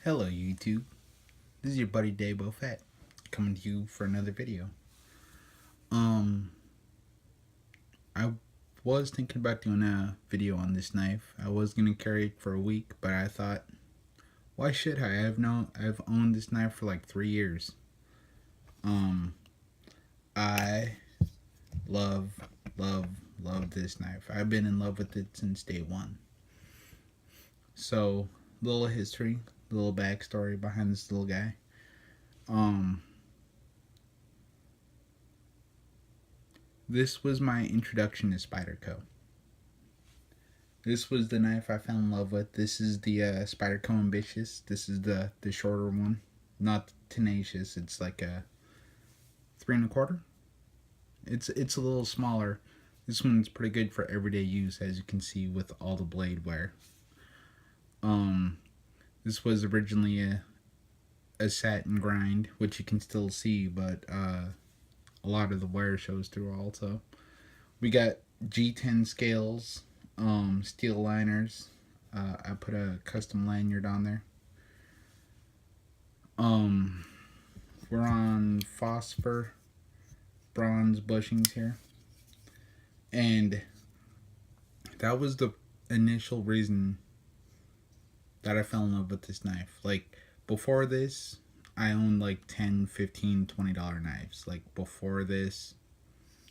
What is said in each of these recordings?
Hello YouTube, this is your buddy Dabo Fat, coming to you for another video. Um, I was thinking about doing a video on this knife. I was gonna carry it for a week, but I thought, why should I? I've owned this knife for like 3 years. I love, love, love this knife. I've been in love with it since day one. So, little history, little backstory behind this little guy. This was my introduction to Spyderco. This was the knife I fell in love with. This is the Spyderco Ambitious. This is the shorter one, not tenacious. It's like a 3 1/4. It's a little smaller. This one's pretty good for everyday use, as you can see with all the blade wear. This was originally a satin grind, which you can still see, but a lot of the wear shows through also. We got G10 scales, steel liners. I put a custom lanyard on there. We're on phosphor bronze bushings here, and that was the initial reason that I fell in love with this knife. Like, before this, I owned like 10, 15, $20 knives. Like, before this,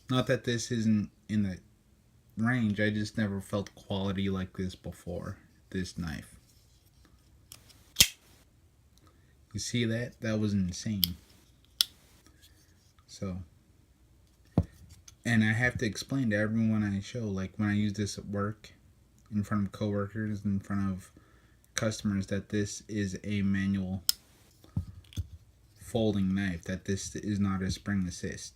not that this isn't in the range, I just never felt quality like this before this knife. You see that? That was insane. So, and I have to explain to everyone I show, like when I use this at work, in front of coworkers, in front of customers, that this is a manual folding knife, that this is not a spring assist,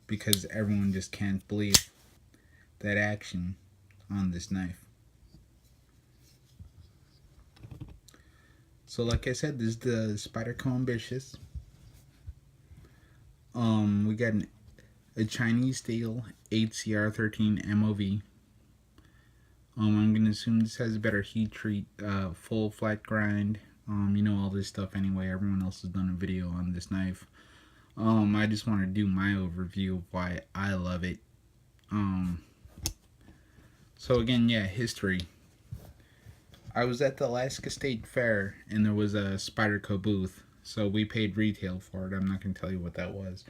because everyone just can't believe that action on this knife. So like I said, this is the Spyderco Ambitious. We got a Chinese steel 8CR13 MOV. I'm gonna assume this has a better heat treat, full flat grind. You know all this stuff anyway. Everyone else has done a video on this knife. I just want to do my overview of why I love it. So again, yeah, history. I was at the Alaska State Fair, and there was a Spyderco booth, so we paid retail for it. I'm not going to tell you what that was.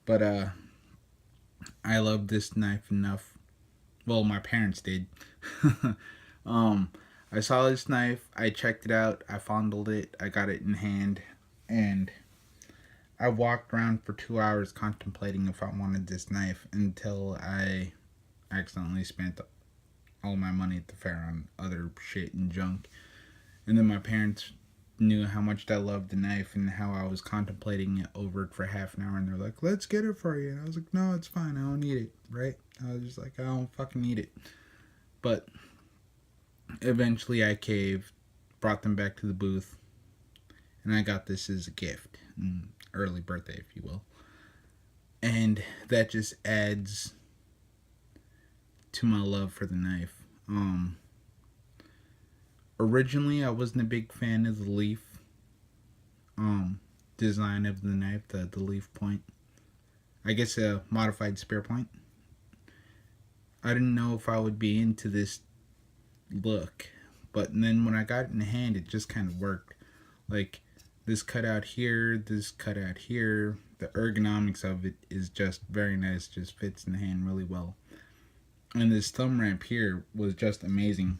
But I loved this knife enough. Well, my parents did. I saw this knife, I checked it out, I fondled it, I got it in hand, and I walked around for 2 hours contemplating if I wanted this knife until I accidentally spent all my money at the fair on other shit and junk. And then my parents knew how much I loved the knife and how I was contemplating it over it for half an hour, and they're like, let's get it for you. And I was like, no, it's fine, I don't need it, right? I was just like, I don't fucking need it. But eventually I caved, brought them back to the booth, and I got this as a gift, an early birthday, if you will. And that just adds to my love for the knife. Originally, I wasn't a big fan of the leaf design of the knife, the leaf point. I guess a modified spear point. I didn't know if I would be into this look, but then when I got it in hand, it just kind of worked. Like, this cutout here, this cutout here, the ergonomics of it is just very nice, just fits in the hand really well. And this thumb ramp here was just amazing.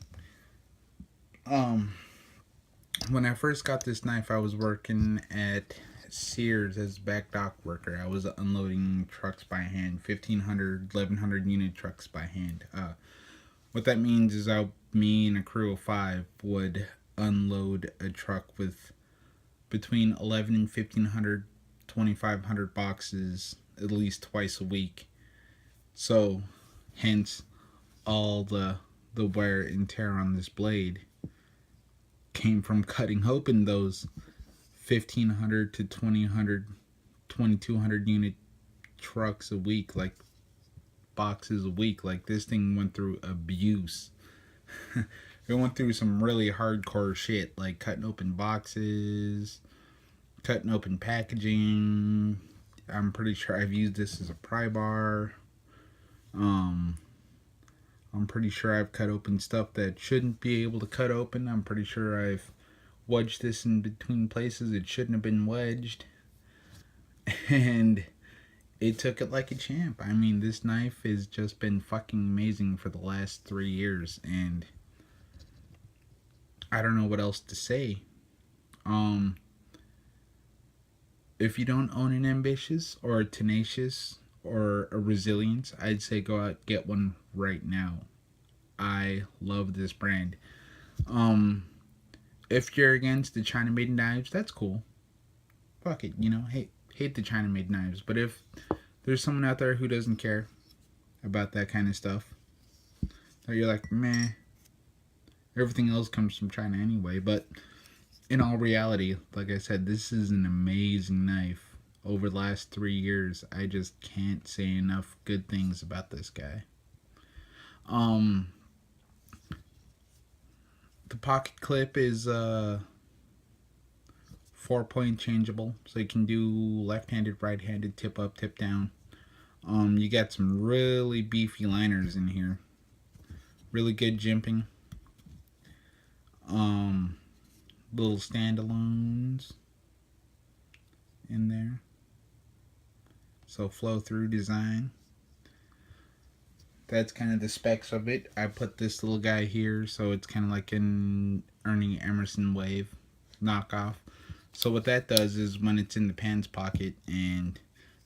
When I first got this knife, I was working at Sears as a back dock worker. I was unloading trucks by hand, 1,500, 1,100 unit trucks by hand. What that means is me and a crew of 5 would unload a truck with between 11 and 1,500, 2,500 boxes at least twice a week. So, hence all the wear and tear on this blade came from cutting open those 1,500 to 2,200 unit trucks a week, like boxes a week. Like, this thing went through abuse. We went through some really hardcore shit, like cutting open boxes, cutting open packaging. I'm pretty sure I've used this as a pry bar. Um, I'm pretty sure I've cut open stuff that shouldn't be able to cut open. I'm pretty sure I've wedged this in between places it shouldn't have been wedged. And it took it like a champ. I mean, this knife has just been fucking amazing for the last 3 years, and I don't know what else to say. Um, if you don't own an Ambitious or a Tenacious or a Resilience, I'd say go out get one right now. I love this brand. Um, if you're against the China made knives, that's cool. Fuck it, you know, hate the China made knives. But if there's someone out there who doesn't care about that kind of stuff, or you're like, meh, everything else comes from China anyway. But in all reality, like I said, this is an amazing knife. Over the last 3 years, I just can't say enough good things about this guy. The pocket clip is 4-point changeable, so you can do left-handed, right-handed, tip up, tip down. You got some really beefy liners in here. Really good jimping. Little standalones in there. So flow through design. That's kind of the specs of it. I put this little guy here, so it's kind of like an Ernie Emerson wave knockoff. So what that does is when it's in the pants pocket and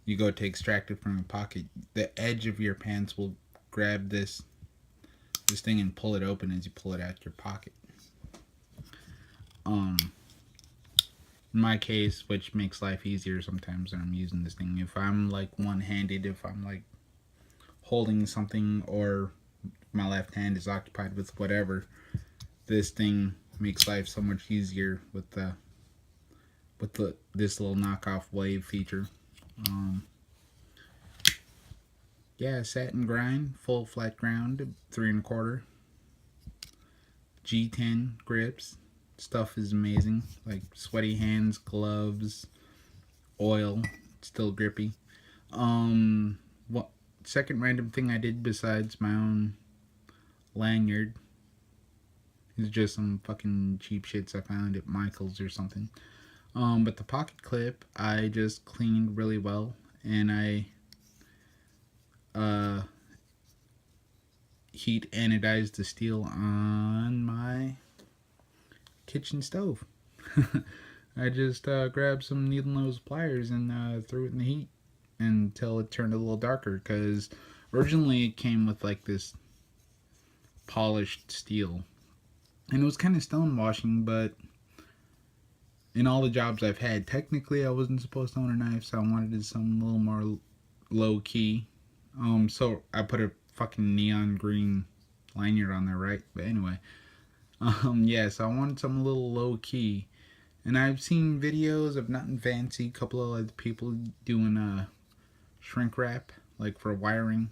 you go to extract it from your pocket, the edge of your pants will grab this thing and pull it open as you pull it out your pocket. In my case, which makes life easier sometimes when I'm using this thing, if I'm like one-handed, if I'm like holding something or my left hand is occupied with whatever, this thing makes life so much easier with this little knockoff wave feature. Yeah, satin grind, full flat ground, 3 1/4. G10 grips. Stuff is amazing. Like sweaty hands, gloves, oil, still grippy. What second random thing I did besides my own lanyard is just some fucking cheap shits I found at Michael's or something. But the pocket clip I just cleaned really well, and I heat anodized the steel on my kitchen stove. I just grabbed some needle nose pliers and threw it in the heat until it turned a little darker, because originally it came with like this polished steel and it was kind of stonewashing, but in all the jobs I've had, technically I wasn't supposed to own a knife, so I wanted something a little more low key. So I put a fucking neon green lanyard on there, right? But anyway, yeah, so I wanted something a little low key, and I've seen videos of nothing fancy, a couple of other people doing shrink wrap, like for wiring.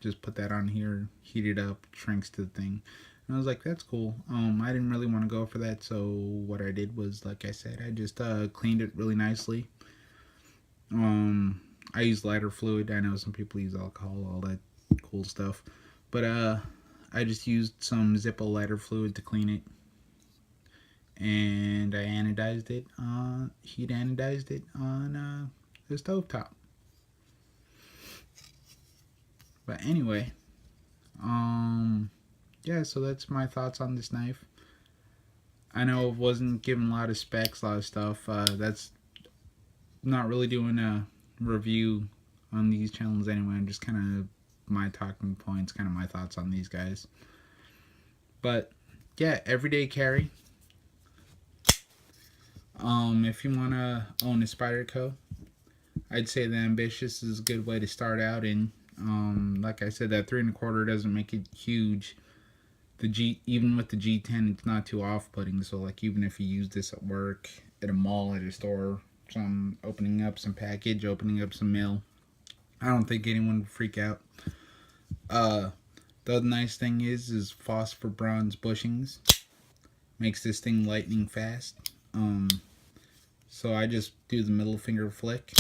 Just put that on here, heat it up, shrinks to the thing. And I was like, that's cool. I didn't really want to go for that, so what I did was, like I said, I just cleaned it really nicely. I use lighter fluid. I know some people use alcohol, all that cool stuff. But I just used some Zippo lighter fluid to clean it. And I anodized it, heat anodized it on the stovetop. But anyway, yeah, so that's my thoughts on this knife. I know it wasn't given a lot of specs, a lot of stuff. That's not really doing a review on these channels anyway. I'm just kind of my talking points, kind of my thoughts on these guys. But yeah, everyday carry. If you want to own a Spyderco, I'd say the Ambitious is a good way to start out in. Like I said, that 3 1/4 doesn't make it huge. Even with the G10, it's not too off-putting. So like, even if you use this at work, at a mall, at a store, opening up some package, opening up some mail, I don't think anyone would freak out. The other nice thing is phosphor bronze bushings. Makes this thing lightning fast. So I just do the middle finger flick.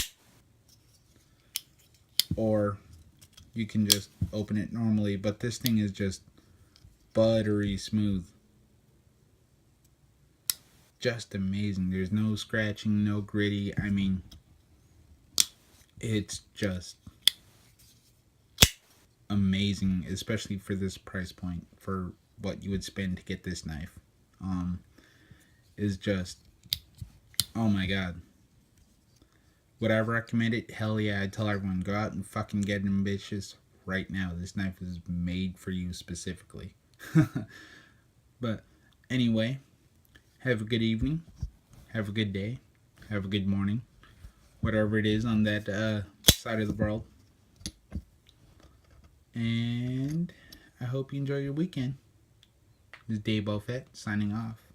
Or you can just open it normally. But this thing is just buttery smooth. Just amazing. There's no scratching, no gritty. I mean, it's just amazing, especially for this price point, for what you would spend to get this knife. Is just, oh my god. Would I recommend it? Hell yeah. I'd tell everyone, go out and fucking get them bitches right now. This knife is made for you specifically. But anyway, have a good evening, have a good day, have a good morning, whatever it is on that side of the world. And I hope you enjoy your weekend. This is Dave Buffett signing off.